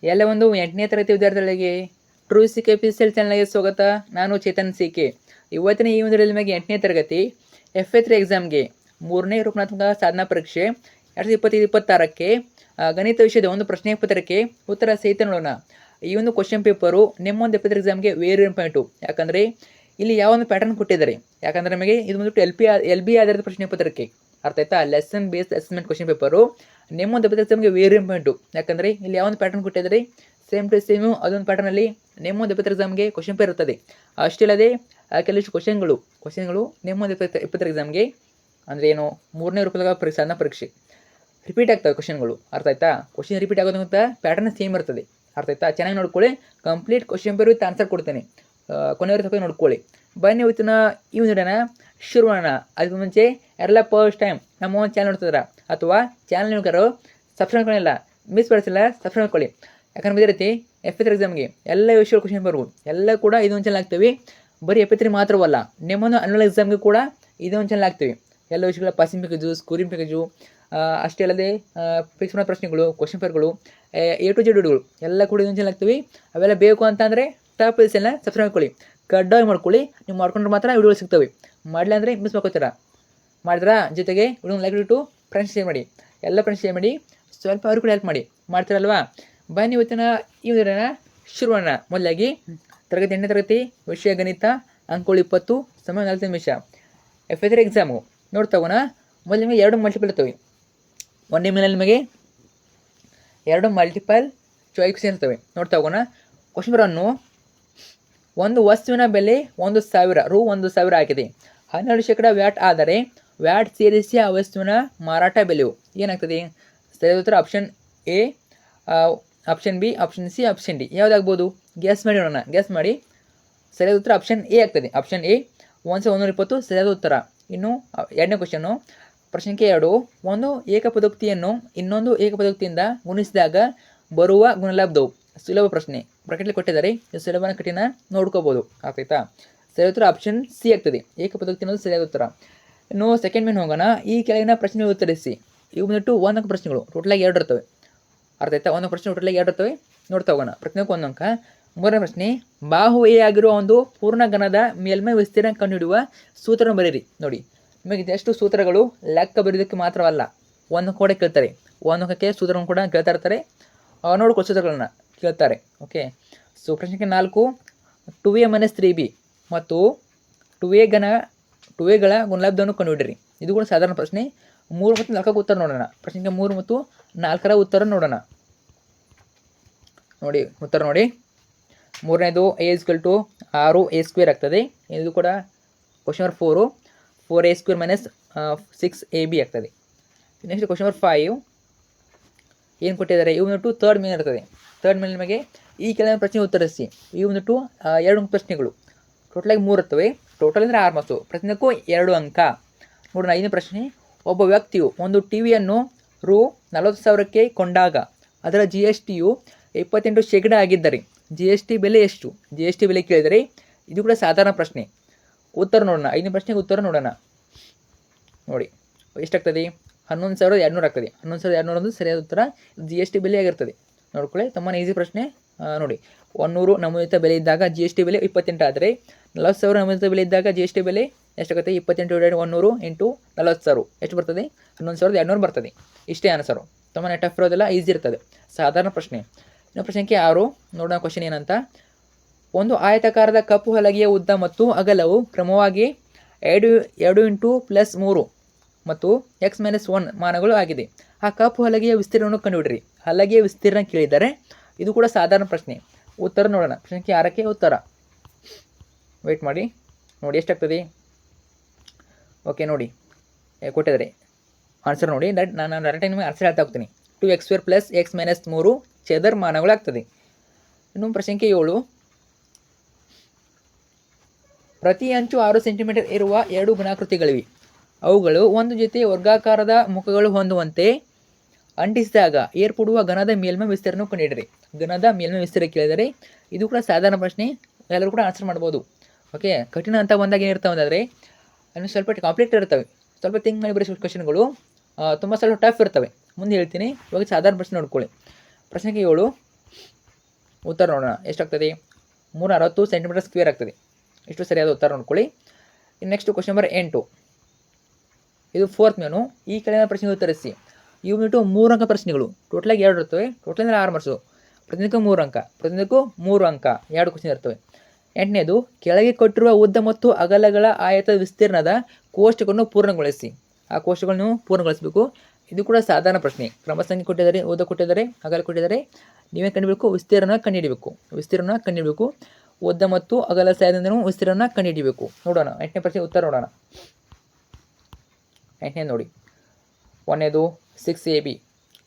ಎಲ್ಲ ಒಂದು 8ನೇ ತರಗತಿ ವಿದ್ಯಾರ್ಥಿಗಳಿಗೆ true K P S L ಚಾನಲ್ಗೆ ಸ್ವಾಗತ. ನಾನು ಚೇತನ್ ಕೆ. ಇವತ್ತಿನ ಈ ಒಂದು ನಿಮಗೆ 8ನೇ ತರಗತಿ FA3 ಎಕ್ಸಾಮ್ಗೆ 3ನೇ ರೂಪನಾತ್ಮಕ ಸಾಧನಾ ಪರೀಕ್ಷೆ 2025-26ಕ್ಕೆ ಗಣಿತ ವಿಷಯದ ಒಂದು ಪ್ರಶ್ನೆ ಪತ್ರಿಕೆ ಉತ್ತರ ಸಹಿತ ನೋಡೋಣ. ಈ ಒಂದು ಕ್ವಶನ್ ಪೇಪರು ನಿಮ್ಮ ಒಂದು FA3 ಎಕ್ಸಾಮ್ಗೆ ವೇರಿ ಇಂಪಾರ್ಟೆಂಟು. ಯಾಕಂದರೆ ಇಲ್ಲಿ ಯಾವ ಒಂದು ಪ್ಯಾಟರ್ನ್ ಕೊಟ್ಟಿದ್ದಾರೆ, ಯಾಕಂದರೆ ನಮಗೆ ಇದು ಬಂದ್ಬಿಟ್ಟು ಎಲ್ ಬಿ ಆಧಾರಿತ ಪ್ರಶ್ನೆ ಪತ್ರಿಕೆ, ಅರ್ಥ ಆಯ್ತಾ. Lesson based assessment question paper ನಿಮ್ಮ ಒಂದು FA3 ಎಕ್ಸಾಮ್ಗೆ ವೇರಿ ಇಂಪಾರ್ಟೆಂಟು. ಯಾಕಂದರೆ ಇಲ್ಲಿ ಯಾವ ಒಂದು ಪ್ಯಾಟರ್ನ್ ಕೊಟ್ಟಿದ್ದಾರೆ, ಸೇಮ್ ಟು ಸೇಮು ಅದೊಂದು ಪ್ಯಾಟರ್ನಲ್ಲಿ ನಿಮ್ಮ ಒಂದು FA3 ಎಕ್ಸಾಮ್ಗೆ ಕ್ವಶನ್ ಪೇಪರ್ ಇರ್ತದೆ. ಅಷ್ಟೇ ಅಲ್ಲದೆ ಕೆಲವಿಷ್ಟು ಕ್ವಶನ್ಗಳು ನಿಮ್ಮ ಒಂದು FA3 ಎಕ್ಸಾಮ್ಗೆ ಅಂದರೆ ಏನು 3ನೇ ರೂಪದ ಸಾಧನಾ ಪರೀಕ್ಷೆ ರಿಪೀಟ್ ಆಗ್ತವೆ ಕ್ವಶನ್ಗಳು, ಅರ್ಥ ಆಯ್ತಾ. ಕ್ವಶನ್ ರಿಪೀಟ್ ಆಗೋದಂತ ಪ್ಯಾಟರ್ನ್ ಸೇಮ್ ಇರ್ತದೆ, ಅರ್ಥ ಆಯ್ತಾ. ಚೆನ್ನಾಗಿ ನೋಡ್ಕೊಳ್ಳಿ, complete question paper with answer ಕೊಡ್ತೇನೆ, ಕೊನೆಯವರೆಗೆ ತಪ್ಪಿ ನೋಡ್ಕೊಳ್ಳಿ. ಬನ್ನಿ ಇವತ್ತಿನ ಈ ಒಂದು ವಿಡಿಯೋನ ಶುರು ಮಾಡೋಣ. ಅದಕ್ಕೆ ಮುಂಚೆ ಎಲ್ಲ ಫಸ್ಟ್ ಟೈಮ್ ನಮ್ಮ ಒಂದು ಚಾನಲ್ ನೋಡ್ತಿದ್ರ ಅಥವಾ ಚಾನಲ್ ನೋಡ್ಕಾರೋ ಸಬ್ಸ್ಕ್ರೈಬ್ ಮಾಡಿಲ್ಲ, ಮಿಸ್ ಮಾಡಿಸಿಲ್ಲ, ಸಬ್ಸ್ಕ್ರೈಬ್ ಮಾಡ್ಕೊಳ್ಳಿ. ಯಾಕಂದ್ರೆ ಇದೇ ರೀತಿ FA3 ಎಕ್ಸಾಮ್ಗೆ ಎಲ್ಲ ವಿಷಯ ಕ್ವಶನ್ ಪೇಪರ್ಗಳು ಎಲ್ಲ ಕೂಡ ಇದೊಂದು ಚಾನಲ್ ಆಗ್ತೀವಿ. ಬರೀ FA3 ಮಾತ್ರವಲ್ಲ, ನಿಮ್ಮನ್ನು ಅನ್ಯುವಲ್ ಎಕ್ಸಾಮ್ಗೆ ಕೂಡ ಇದೊಂದು ಚಾನಲ್ ಆಗ್ತೀವಿ. ಎಲ್ಲ ವಿಷಯಗಳ ಪಾಸಿಂಗ್ ಪ್ಯಾಕೇಜು, ಸ್ಕೋರಿಂಗ್ ಪ್ಯಾಕೇಜು, ಅಷ್ಟೇ ಅಲ್ಲದೆ ಫಿಕ್ಸ್ ಮಾಡೋ ಪ್ರಶ್ನೆಗಳು, ಕ್ವಶನ್ ಪೇಪರ್ಗಳು, A to Z ವಿಡಿಯೋಗಳು ಎಲ್ಲ ಕೂಡ ಇದೊಂದು ಚಾನಲ್ ಆಗ್ತೀವಿ. ಅವೆಲ್ಲ ಬೇಕು ಅಂತ ಅಂದರೆ ಟಾಪ್ ಚಾನಲ್ನ ಸಬ್ಸ್ಕ್ರೈಬ್ ಮಾಡ್ಕೊಳ್ಳಿ, ಕಡ್ಡಾಯ ಮಾಡ್ಕೊಳ್ಳಿ. ನೀವು ಮಾಡ್ಕೊಂಡ್ರೆ ಮಾತ್ರ ವಿಡಿಯೋಗಳು ಸಿಗ್ತವೆ, ಮಾಡಲಿಲ್ಲ ಅಂದರೆ ಮಿಸ್ ಮಾಡ್ಕೋತೀರ. ಮಾಡಿದ್ರಾ ಜೊತೆಗೆ ವಿಡಿಯೋ ಲೈಕ್ ಇಟ್ಟು ಫ್ರೆಂಡ್ಸ್ ಶೇರ್ ಮಾಡಿ, ಎಲ್ಲ ಫ್ರೆಂಡ್ಸ್ ಶೇರ್ ಮಾಡಿ, ಸ್ವಲ್ಪ ಅವ್ರಿಗೆ ಕೂಡ ಹೆಲ್ಪ್ ಮಾಡ್ತೀರಲ್ವಾ. ಬನ್ನಿ ಇವತ್ತಿನ ಈ ವಿಡಿಯೋನ ಶುರು ಮಾಡೋಣ. ಮೊದಲಾಗಿ 8ನೇ ತರಗತಿ ವಿಷಯ ಗಣಿತ, ಅಂಕಗಳು 20, ಸಮಯ 40 ನಿಮಿಷ. FA3 exam ನೋಡ್ತಾಗೋಣ. ಮೊದಲು ನಿಮಗೆ 2 ಮಲ್ಟಿಪಲ್ ಇರ್ತವೆ. ಒಂದೇ ಮೇಲೆ ನಿಮಗೆ 2 ಮಲ್ಟಿಪಲ್ ಚಾಯ್ಸ್ ಇರ್ತವೆ. ನೋಡ್ತಾ ಹೋಗೋಣ. ಕ್ವಶನ್ ಬರೋನು, ಒಂದು ವಸ್ತುವಿನ ಬೆಲೆ 1,000 ರು 1,000 ಆಗಿದೆ. 12% ವ್ಯಾಟ್ ಆದರೆ ವ್ಯಾಟ್ ಸೇರಿಸಿ ಆ ವಸ್ತುವಿನ ಮಾರಾಟ ಬೆಲೆಯು ಏನಾಗ್ತದೆ? ಸರಿಯಾದ ಉತ್ತರ option A, option B, option C, option D. ಯಾವುದಾಗ್ಬೋದು? ಗ್ಯಾಸ್ ಮಾಡಿ ನೋಡೋಣ. ಗ್ಯಾಸ್ ಮಾಡಿ. ಸರಿಯಾದ ಉತ್ತರ ಆಪ್ಷನ್ ಎ ಆಗ್ತದೆ. ಆಪ್ಷನ್ ಎ 1,120 ಸರಿಯಾದ ಉತ್ತರ. ಇನ್ನು 2ನೇ ಕ್ವಶನು, ಪ್ರಶ್ನೆ 2, ಒಂದು ಏಕಪದೋಕ್ತಿಯನ್ನು ಇನ್ನೊಂದು ಏಕಪದೋಕ್ತಿಯಿಂದ ಗುಣಿಸಿದಾಗ ಬರುವ ಗುಣಲಬ್ಧವು. ಸುಲಭ ಪ್ರಶ್ನೆ, ಬ್ರಾಕೆಟ್ಲಿ ಕೊಟ್ಟಿದ್ದಾರೆ, ಸುಲಭನ ಕಠಿಣ ನೋಡ್ಕೋಬೋದು, ಆಗ್ತಾಯ್ತಾ. ಸರಿಯಾದ ಉತ್ತರ ಆಪ್ಷನ್ ಸಿ ಆಗ್ತದೆ. ಏಕಪದೋಕ್ತಿ ಅನ್ನೋದು ಸರಿಯಾದ ಉತ್ತರ. ಇನ್ನು ಸೆಕೆಂಡ್ ಮೇಲೆ ಹೋಗೋಣ. ಈ ಕೆಳಗಿನ ಪ್ರಶ್ನೆ ಉತ್ತರಿಸಿ. ಇವು ಬಂದ್ಬಿಟ್ಟು 1 ಅಂಕ ಪ್ರಶ್ನೆಗಳು, ಟೋಟಲಾಗಿ 2 ಇರ್ತವೆ, ಅರ್ಥ ಆಯ್ತಾ. 1 ಪ್ರಶ್ನೆ ಟೋಟಲಾಗಿ 2 ಇರ್ತವೆ. ನೋಡ್ತಾ ಹೋಗೋಣ. ಪ್ರಶ್ನೆಗೆ 1 ಅಂಕ. 3ನೇ ಪ್ರಶ್ನೆ, ಬಾಹು ಎ ಆಗಿರುವ ಒಂದು ಪೂರ್ಣ ಘನದ ಮೇಲ್ಮೈ ವಿಸ್ತೀರ್ಣ ಕಂಡುಹಿಡಿಯುವ ಸೂತ್ರವನ್ನು ಬರೀರಿ. ನೋಡಿ, ನಿಮಗೆ ಇದೆಷ್ಟು ಸೂತ್ರಗಳು ಲೆಕ್ಕ ಬರೆಯೋದಕ್ಕೆ ಮಾತ್ರವಲ್ಲ, 1 ಕೂಡ ಕೇಳ್ತಾರೆ. 1 ಅಂಕಕ್ಕೆ ಸೂತ್ರವನ್ನು ಕೂಡ ಕೇಳ್ತಾ ಇರ್ತಾರೆ, ನೋಡ್ಕೊ ಸೂತ್ರಗಳನ್ನ ಕೇಳ್ತಾರೆ. ಓಕೆ. ಸೊ ಪ್ರಶ್ನೆ 4, 2a - 3b ಮತ್ತು 2a ಗಳ ಗುಣಲಬ್ಧವನ್ನು ಕಂಡುಹಿಡಿಯಿರಿ. ಇದು ಕೂಡ ಸಾಧಾರಣ ಪ್ರಶ್ನೆ. 3 ಮತ್ತು 4ಕ್ಕೆ ಉತ್ತರ ನೋಡೋಣ. ಪ್ರಶ್ನೆಗೆ 3 ಮತ್ತು 4ರ ಉತ್ತರ ನೋಡೋಣ. ನೋಡಿ ಉತ್ತರ ನೋಡಿ. 3ನೇದು a = 6a² ಆಗ್ತದೆ. ಇದು ಕೂಡ ಕ್ವಶನ್ ನಂಬರ್ 4a² - 6ab ಆಗ್ತದೆ. ನೆಕ್ಸ್ಟ್ ಕ್ವಶನ್ ನಂಬರ್ 5 ಏನು ಕೊಟ್ಟಿದ್ದಾರೆ? ಇವು ಬಂದ್ಬಿಟ್ಟು ಥರ್ಡ್ ಮೇನ್ ಇರ್ತದೆ. ಥರ್ಡ್ ಮೇನ್ ನಿಮಗೆ ಈ ಕೆಳಗಿನ ಪ್ರಶ್ನೆ ಉತ್ತರಿಸಿ. ಇವು ಬಂದ್ಬಿಟ್ಟು 2 ಪ್ರಶ್ನೆಗಳು, ಟೋಟಲಾಗಿ 3 ಇರ್ತವೆ. ಟೋಟಲ್ ಅಂದರೆ 6 ಮಾರ್ಕ್ಸು. ಪ್ರಶ್ನೆಗೂ 2 ಅಂಕ. ನೋಡೋಣ. 5ನೇ ಪ್ರಶ್ನೆ, ಒಬ್ಬ ವ್ಯಕ್ತಿಯು ಒಂದು ಟಿವಿಯನ್ನು ರು 40,000ಕ್ಕೆ ಕೊಂಡಾಗ ಅದರ GSTಯು 28% ಆಗಿದ್ದರೆ GST ಬೆಲೆ ಎಷ್ಟು? GST ಬೆಲೆ ಕೇಳಿದರೆ ಇದು ಕೂಡ ಸಾಧಾರಣ ಪ್ರಶ್ನೆ. ಉತ್ತರ ನೋಡೋಣ. 5ನೇ ಪ್ರಶ್ನೆಗೆ ಉತ್ತರ ನೋಡೋಣ. ನೋಡಿ ಎಷ್ಟಾಗ್ತದೆ? 11,200 ಆಗ್ತದೆ. 11,200 ಒಂದು ಸರಿಯಾದ ಉತ್ತರ. GST ಬೆಲೆ ಆಗಿರ್ತದೆ. ನೋಡ್ಕೊಳ್ಳಿ, ತುಂಬಾ ಈಸಿ ಪ್ರಶ್ನೆ. ನೋಡಿ, 100 ನಮೂದಿತ ಬೆಲೆ ಇದ್ದಾಗ GST ಬೆಲೆ 28 ಆದರೆ 40,000 ನಮೂದಿತ ಬೆಲೆ ಇದ್ದಾಗ GST ಬೆಲೆ ಎಷ್ಟಾಗುತ್ತೆ? 28 × 100 × 40,000 ಎಷ್ಟು ಬರ್ತದೆ? 11,200 ಬರ್ತದೆ. ಇಷ್ಟೇ ಆನ್ಸರು. ತುಂಬಾ ಟಫ್ ಇರೋದೆಲ್ಲ ಈಸಿ ಇರ್ತದೆ, ಸಾಧಾರಣ ಪ್ರಶ್ನೆ. ಇನ್ನು ಪ್ರಶ್ನೆ 6 ನೋಡೋಣ. ಕ್ವಶನ್ ಏನಂತ, ಒಂದು ಆಯತಾಕಾರದ ಕಪ್ಪು ಹಲಗೆಯ ಉದ್ದ ಮತ್ತು ಅಗಲವು ಕ್ರಮವಾಗಿ 2 × +3 ಮತ್ತು x - 1 ಮಾನಗಳು ಆಗಿದೆ. ಆ ಕಪ್ಪು ಹಲಗೆಯ ವಿಸ್ತೀರ್ಣವನ್ನು ಕಂಡುಹಿಡಿಯಿರಿ. ಹಲಗೆಯ ವಿಸ್ತೀರ್ಣ ಕೇಳಿದರೆ ಇದು ಕೂಡ ಸಾಧಾರಣ ಪ್ರಶ್ನೆ. ಉತ್ತರ ನೋಡೋಣ. ಪ್ರಶ್ನೆ 6ಕ್ಕೆ ಉತ್ತರ ವೆಯ್ಟ್ ಮಾಡಿ. ನೋಡಿ ಎಷ್ಟಾಗ್ತದೆ? ಓಕೆ, ನೋಡಿ ಕೊಟ್ಟಿದ್ದಾರೆ ಆನ್ಸರ್. ನೋಡಿ, ನಾನು ಡೈರೆಕ್ಟಾಗಿ ನಿಮಗೆ ಆನ್ಸರ್ ಹೇಳ್ತಾ ಹೋಗ್ತೀನಿ. 2x² + x - 3 ಚದರ ಮಾನಗಳಾಗ್ತದೆ. ಇನ್ನು ಪ್ರಶ್ನೆ 7, ಪ್ರತಿ ಅಂಚು 6 ಸೆಂಟಿಮೀಟರ್ ಇರುವ 2 ಘನಾಕೃತಿಗಳಿವೆ. ಅವುಗಳು ಒಂದು ಜೊತೆ ವರ್ಗಾಕಾರದ ಮುಖಗಳು ಹೊಂದುವಂತೆ ಅಂಟಿಸಿದಾಗ ಏರ್ಪಡುವ ಘನದ ಮೇಲ್ಮೈ ವಿಸ್ತೀರ್ಣ ಕಂಡುಹಿಡಿಯಿರಿ. ಘನದ ಮೇಲ್ಮೈ ವಿಸ್ತೀರ್ಣ ಕೇಳಿದರೆ ಇದು ಕೂಡ ಸಾಧಾರಣ ಪ್ರಶ್ನೆ, ಎಲ್ಲರೂ ಕೂಡ ಆನ್ಸರ್ ಮಾಡ್ಬೋದು. ಓಕೆ. ಕಠಿಣ ಅಂತ ಬಂದಾಗ ಏನಿರ್ತಾವೆ ಅಂದರೆ ಇನ್ನು ಸ್ವಲ್ಪ ಕಾಂಪ್ಲಿಕೇಟ್ ಇರ್ತವೆ, ಸ್ವಲ್ಪ ಥಿಂಕ್ ಮಾಡಿ ಬರೀ ಕ್ವಶನ್ಗಳು, ತುಂಬ ಸ್ವಲ್ಪ ಟಫ್ ಇರ್ತವೆ. ಮುಂದೆ ಹೇಳ್ತೀನಿ. ಇವಾಗ ಸಾಧಾರಣ ಪ್ರಶ್ನೆ ನೋಡ್ಕೊಳ್ಳಿ. ಪ್ರಶ್ನೆಗೆ 7, ಉತ್ತರ ನೋಡೋಣ. ಎಷ್ಟಾಗ್ತದೆ? 360 ಸೆಂಟಿಮೀಟರ್ ಸ್ಕ್ವೇರ್ ಆಗ್ತದೆ. ಇಷ್ಟು ಸರಿಯಾದ ಉತ್ತರ ನೋಡ್ಕೊಳ್ಳಿ. Next question number 8. ಇದು 4th ಮೇನು. ಈ ಕೆಳಗಿನ ಪ್ರಶ್ನೆಗೆ ಉತ್ತರಿಸಿ. ಇವು ಬಿಟ್ಟು 3 ಅಂಕ ಪ್ರಶ್ನೆಗಳು. ಟೋಟಲಾಗಿ 2 ಇರ್ತವೆ. ಟೋಟಲ್ ಅಂದರೆ 6 ಮಾರ್ಕ್ಸು. ಪ್ರತಿಯೊಂದಕ್ಕೂ 3 ಅಂಕ. ಪ್ರತಿಯೊಂದಕ್ಕೂ 3 ಅಂಕ. 2 ಕ್ವಶನ್ ಇರ್ತವೆ. 8ನೇದು, ಕೆಳಗೆ ಕೊಟ್ಟಿರುವ ಉದ್ದ ಮತ್ತು ಅಗಲಗಳ ಆಯತ ವಿಸ್ತೀರ್ಣದ ಕೋಷ್ಟಕವನ್ನು ಪೂರ್ಣಗೊಳಿಸಿ. ಆ ಕೋಷ್ಟಕಗಳನ್ನು ಪೂರ್ಣಗೊಳಿಸಬೇಕು. ಇದು ಕೂಡ ಸಾಧಾರಣ ಪ್ರಶ್ನೆ. ಕ್ರಮ ಸಂಖ್ಯೆ ಕೊಟ್ಟಿದ್ದಾರೆ, ಉದ್ದ ಕೊಟ್ಟಿದ್ದಾರೆ, ಅಗಲ ಕೊಟ್ಟಿದ್ದಾರೆ. ನೀವೇ ಕಂಡುಹಿಡಬೇಕು, ವಿಸ್ತೀರ್ಣ ಕಂಡುಹಿಡಬೇಕು. ಉದ್ದ ಮತ್ತು ಅಗಲ ಸಹಾಯದಿಂದ ವಿಸ್ತೀರ್ಣ ಕಂಡುಹಿಡಬೇಕು. ನೋಡೋಣ 8ನೇ ಪ್ರಶ್ನೆ ಉತ್ತರ ನೋಡೋಣ. 8ನೇ ನೋಡಿ. 1ನೇದು 6ab,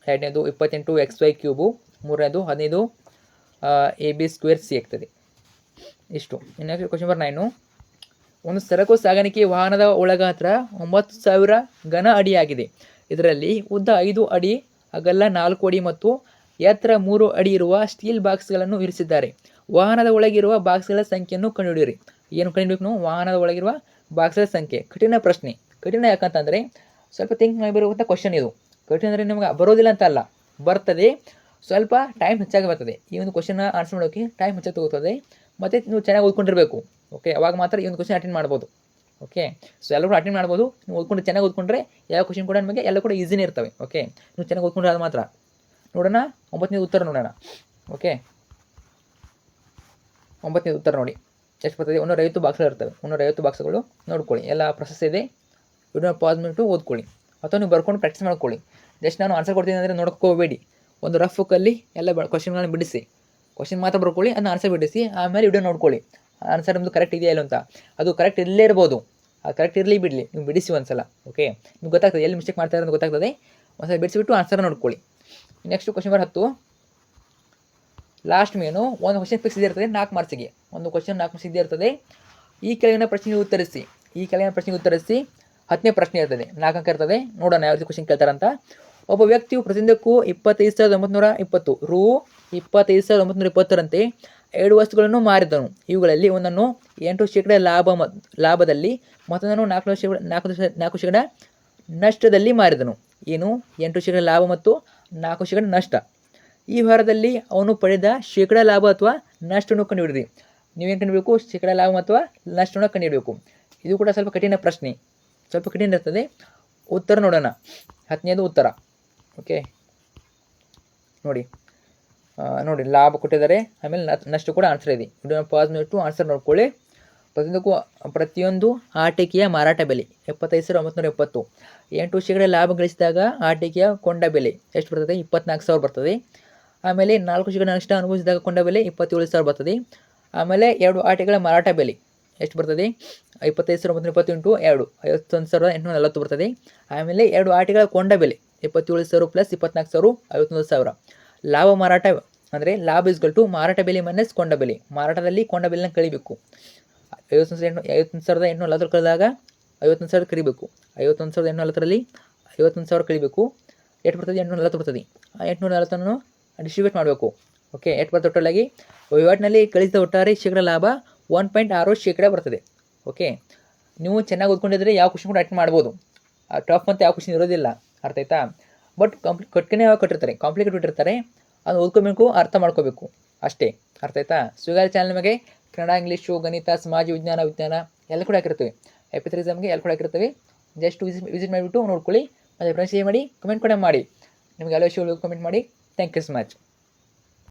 2ನೇದು 28xy cube, 3ನೇದು 15 ab² c ಆಗ್ತದೆ. ಇಷ್ಟು. Next question number 9. ಒಂದು ಸರಕು ಸಾಗಾಣಿಕೆ ವಾಹನದ ಒಳಗಾತ್ರ 90,000 ಘನ ಅಡಿಯಾಗಿದೆ. ಇದರಲ್ಲಿ ಉದ್ದ 5 ಅಡಿ, ಅಗಲ 4 ಅಡಿ ಮತ್ತು ಎತ್ತರ 3 ಅಡಿ ಇರುವ ಸ್ಟೀಲ್ ಬಾಕ್ಸ್ಗಳನ್ನು ಇರಿಸಿದ್ದಾರೆ. ವಾಹನದ ಒಳಗಿರುವ ಬಾಕ್ಸ್ಗಳ ಸಂಖ್ಯೆಯನ್ನು ಕಂಡುಹಿಡಿಯಿರಿ. ಏನು ಕಂಡುಹಿಡಬೇಕು ನಾವು? ವಾಹನದ ಒಳಗಿರುವ ಬಾಕ್ಸ್ಗಳ ಸಂಖ್ಯೆ. ಕಠಿಣ ಪ್ರಶ್ನೆ. ಕಠಿಣ ಯಾಕಂತಂದರೆ ಸ್ವಲ್ಪ ಥಿಂಕ್ ಮಾಡಿರುವಂಥ ಕ್ವಶನ್ ಇದು. ಕಠಿಣ ಅಂದರೆ ನಿಮಗೆ ಬರೋದಿಲ್ಲ ಅಂತ ಅಲ್ಲ, ಬರ್ತದೆ, ಸ್ವಲ್ಪ ಟೈಮ್ ಹೆಚ್ಚಾಗಿ ಬರ್ತದೆ. ಈ ಒಂದು ಕ್ವಶನ್ನ ಆನ್ಸರ್ ಮಾಡೋಕ್ಕೆ ಟೈಮ್ ಹೆಚ್ಚಾಗಿ ತಗೋತದೆ. ಮತ್ತು ನೀವು ಚೆನ್ನಾಗಿ ಓದ್ಕೊಂಡಿರಬೇಕು. ಓಕೆ, ಅವಾಗ ಮಾತ್ರ ಈ ಒಂದು ಕ್ವಶನ್ ಅಟೆಂಡ್ ಮಾಡ್ಬೋದು. ಓಕೆ, ಸೊ ಎಲ್ಲರೂ ಕೂಡ ಅಟೆಂಡ್ ಮಾಡ್ಬೋದು. ನೀವು ಓದ್ಕೊಂಡು ಚೆನ್ನಾಗಿ ಓದ್ಕೊಂಡ್ರೆ ಯಾವ ಕ್ವಶನ್ ಕೂಡ ನಿಮಗೆ ಎಲ್ಲ ಕೂಡ ಈಸಿನೇ ಇರ್ತವೆ. ಓಕೆ, ನೀವು ಚೆನ್ನಾಗಿ ಓದ್ಕೊಂಡ್ರೆ ಅದು ಮಾತ್ರ. ನೋಡೋಣ 9ನೇ ಉತ್ತರ ನೋಡೋಣ. ಓಕೆ, 9ನೇ ಉತ್ತರ ನೋಡಿ ಎಷ್ಟು ಬರ್ತದೆ. 150 ಬಾಕ್ಸ್ಗಳು ಇರ್ತವೆ. 150 ಬಾಕ್ಸ್ಗಳು ನೋಡ್ಕೊಳ್ಳಿ. ಎಲ್ಲ ಪ್ರೊಸೆಸ್ ಇದೆ. ವಿಡಿಯೋ ಪಾಸ್ ಮಾಡಿಬಿಟ್ಟು ಓದ್ಕೊಳ್ಳಿ, ಅಥವಾ ನೀವು ಬರ್ಕೊಂಡು ಪ್ರಾಕ್ಟೀಸ್ ಮಾಡ್ಕೊಳ್ಳಿ. ಜಸ್ಟ್ ನಾನು ಆನ್ಸರ್ ಕೊಡ್ತೀನಿ ಅಂದರೆ ನೋಡ್ಕೋಬೇಡಿ. ಒಂದು ರಫ್ ಬುಕ್ಕಲ್ಲಿ ಎಲ್ಲ ಕ್ವಶನ್ಗಳನ್ನ ಬಿಡಿಸಿ, ಕ್ವಶನ್ ಮಾತ್ರ ಬರ್ಕೊಳ್ಳಿ, ಅದನ್ನ ಆನ್ಸರ್ ಬಿಡಿಸಿ, ಆಮೇಲೆ ವಿಡಿಯೋ ನೋಡ್ಕೊಳ್ಳಿ. ಆನ್ಸರ್ ನಿಮ್ಮದು ಕರೆಕ್ಟ್ ಇದೆಯಾ ಇಲ್ಲ ಅಂತ. ಅದು ಕರೆಕ್ಟ್ ಇರಲೇ ಇರ್ಬೋದು, ಅದು ಕರೆಕ್ಟ್ ಇರಲಿ ಬಿಡಲಿ, ನೀವು ಬಿಡಿಸಿ ಒಂದ್ಸಲ. ಓಕೆ, ನಿಮ್ಗೆ ಗೊತ್ತಾಗ್ತದೆ ಎಲ್ಲಿ ಮಿಸ್ಟೇಕ್ ಮಾಡ್ತಾರೆ ಅಂತ ಗೊತ್ತಾಗ್ತದೆ. ಒಂದ್ಸಲ ಬಿಡಿಸಿಬಿಟ್ಟು ಆನ್ಸರ್ ನೋಡ್ಕೊಳ್ಳಿ. Next question number 10. Last main. ಒಂದು ಕ್ವಶನ್ ಫಿಕ್ಸ್ ಇರ್ತದೆ 4 ಮಾರ್ಕ್ಸಿಗೆ. ಒಂದು ಕ್ವಶನ್ 4 ಮಾರ್ಕ್ಸ್ ಇರ್ತದೆ. ಈ ಕೆಳಗಿನ ಪ್ರಶ್ನೆಗೆ ಉತ್ತರಿಸಿ. 10ನೇ ಪ್ರಶ್ನೆ ಇರ್ತದೆ, 4 ಅಂಕ ಇರ್ತದೆ. ನೋಡೋಣ ಯಾವ ರೀತಿ ಕ್ವಶನ್ ಕೇಳ್ತಾರಂತ. ಒಬ್ಬ ವ್ಯಕ್ತಿಯು ಪ್ರತಿಯೊಂದಕ್ಕೂ 25,920 ರೂ. 25,920ರಂತೆ 2 ವಸ್ತುಗಳನ್ನು ಮಾರಿದನು. ಇವುಗಳಲ್ಲಿ ಒಂದನ್ನು 8% ಲಾಭದಲ್ಲಿ, ಮತ್ತೊಂದನ್ನು 4% ನಷ್ಟದಲ್ಲಿ ಮಾರಿದನು. ಏನು? 8% ಲಾಭ ಮತ್ತು 4% ನಷ್ಟ. ಈ ವಾರದಲ್ಲಿ ಅವನು ಪಡೆದ ಶೇಕಡ ಲಾಭ ಅಥವಾ ನಷ್ಟವನ್ನು ಕಂಡುಹಿಡಿದಿ. ನೀವೇನು ಕಂಡುಹಿಡಬೇಕು? ಶೇಕಡ ಲಾಭ ಅಥವಾ ನಷ್ಟವನ್ನು ಕಂಡುಹಿಡಬೇಕು. ಇದು ಕೂಡ ಸ್ವಲ್ಪ ಕಠಿಣ ಪ್ರಶ್ನೆ, ಸ್ವಲ್ಪ ಕಠಿಣ ಇರ್ತದೆ. ಉತ್ತರ ನೋಡೋಣ. 10ನೇದು ಉತ್ತರ. ಓಕೆ, ನೋಡಿ ಲಾಭ ಕೊಟ್ಟಿದ್ದಾರೆ, ಆಮೇಲೆ ನಷ್ಟ ಕೂಡ ಆನ್ಸರ್ ಇದೆ. ವಿಡಿಯೋ ಪಾಸ್ ಮಾಡಿಬಿಟ್ಟು ಆನ್ಸರ್ ನೋಡ್ಕೊಳ್ಳಿ. ಪ್ರತಿಯೊಂದು ಆಟಿಕೆಯ ಮಾರಾಟ ಬೆಲೆ 75,920. 8% ಲಾಭ ಗಳಿಸಿದಾಗ ಆಟಿಕೆಯ ಕೊಂಡ ಬೆಲೆ ಎಷ್ಟು ಬರ್ತದೆ? 24,000 ಬರ್ತದೆ. ಆಮೇಲೆ 4% ನಷ್ಟ ಅನುಭವಿಸಿದಾಗ ಕೊಂಡ ಬೆಲೆ 27,000 ಬರ್ತದೆ. ಆಮೇಲೆ 2 ಆಟಿಕೆಗಳ ಮಾರಾಟ ಬೆಲೆ ಎಷ್ಟು ಬರ್ತದೆ? 25,920 × 2 51,840 ಬರ್ತದೆ. ಆಮೇಲೆ 2 ಆಟಿಕೆಗಳ ಕೊಂಡ ಬೆಲೆ 27,000 + 24,000 51,000. ಲಾಭ ಮಾರಾಟ ಅಂದರೆ ಲಾಭ ಇಸ್ಗಲ್ಟು ಮಾರಾಟ ಬೆಲೆ ಮೈನಸ್ ಕೊಂಡ ಬೆಲೆ. ಮಾರಾಟದಲ್ಲಿ ಕೊಂಡ ಬೆಲೆನ ಕಳಿಬೇಕು. 51,840 ಕಳೆದಾಗ 51,000 ಕಳಿಬೇಕು. 51,840ರಲ್ಲಿ 51,000 ಕಳಿಬೇಕು. ಎಷ್ಟು ಬರ್ತದೆ? 840 ಬರ್ತದೆ. ಆ 840 ಡಿಸ್ಟ್ರಿಬ್ಯೂಟ್ ಮಾಡಬೇಕು. ಓಕೆ, ಎಷ್ಟು ಬರ್ತದೆ ಟೋಟಲಾಗಿ? ವಹಿವಾಟಿನಲ್ಲಿ ಕಳಿಸಿದ ಒಟ್ಟಾರೆ ಶೇಕಡ ಲಾಭ 1.6% ಬರ್ತದೆ. ಓಕೆ, ನೀವು ಚೆನ್ನಾಗಿ ಓದ್ಕೊಂಡಿದ್ರೆ ಯಾವ ಕ್ವಶನ್ ಕೂಡ ಅಟೆಂಡ್ ಮಾಡ್ಬೋದು. ಟಫ್ ಅಂತ ಯಾವ ಕ್ವಶನ್ ಇರೋದಿಲ್ಲ, ಅರ್ಥ ಆಯ್ತಾ? ಬಟ್ ಕಾಂಪ್ಲಿಕೇಟ್ ಇಟ್ಟಿರ್ತಾರೆ, ಅದು ಓದ್ಕೋಬೇಕು, ಅರ್ಥ ಮಾಡ್ಕೋಬೇಕು ಅಷ್ಟೇ. ಅರ್ಥ ಆಯ್ತಾ? ಸುಗಾರಿ ಚಾನಲ್ ನಮಗೆ ಕನ್ನಡ, ಇಂಗ್ಲೀಷು, ಗಣಿತ, ಸಮಾಜ ವಿಜ್ಞಾನ ಎಲ್ಲ ಕೂಡ ಹಾಕಿರ್ತೇವೆ. FA3 ಎಕ್ಸಾಮ್ಗೆ ಎಲ್ಲ ಕೂಡ ಹಾಕಿರ್ತೇವೆ. ಜಸ್ಟ್ ವಿಸಿಟ್ ಮಾಡಿಬಿಟ್ಟು ನೋಡ್ಕೊಳ್ಳಿ. ಮತ್ತು ಫ್ರೆಂಡ್ಸ್ ಏನು ಮಾಡಿ, ಕಮೆಂಟ್ ಕೂಡ ಮಾಡಿ. ನಿಮಗೆ ಎಲ್ಲ ವಿಷಯಗಳು ಕಮೆಂಟ್ ಮಾಡಿ. Thank you so much.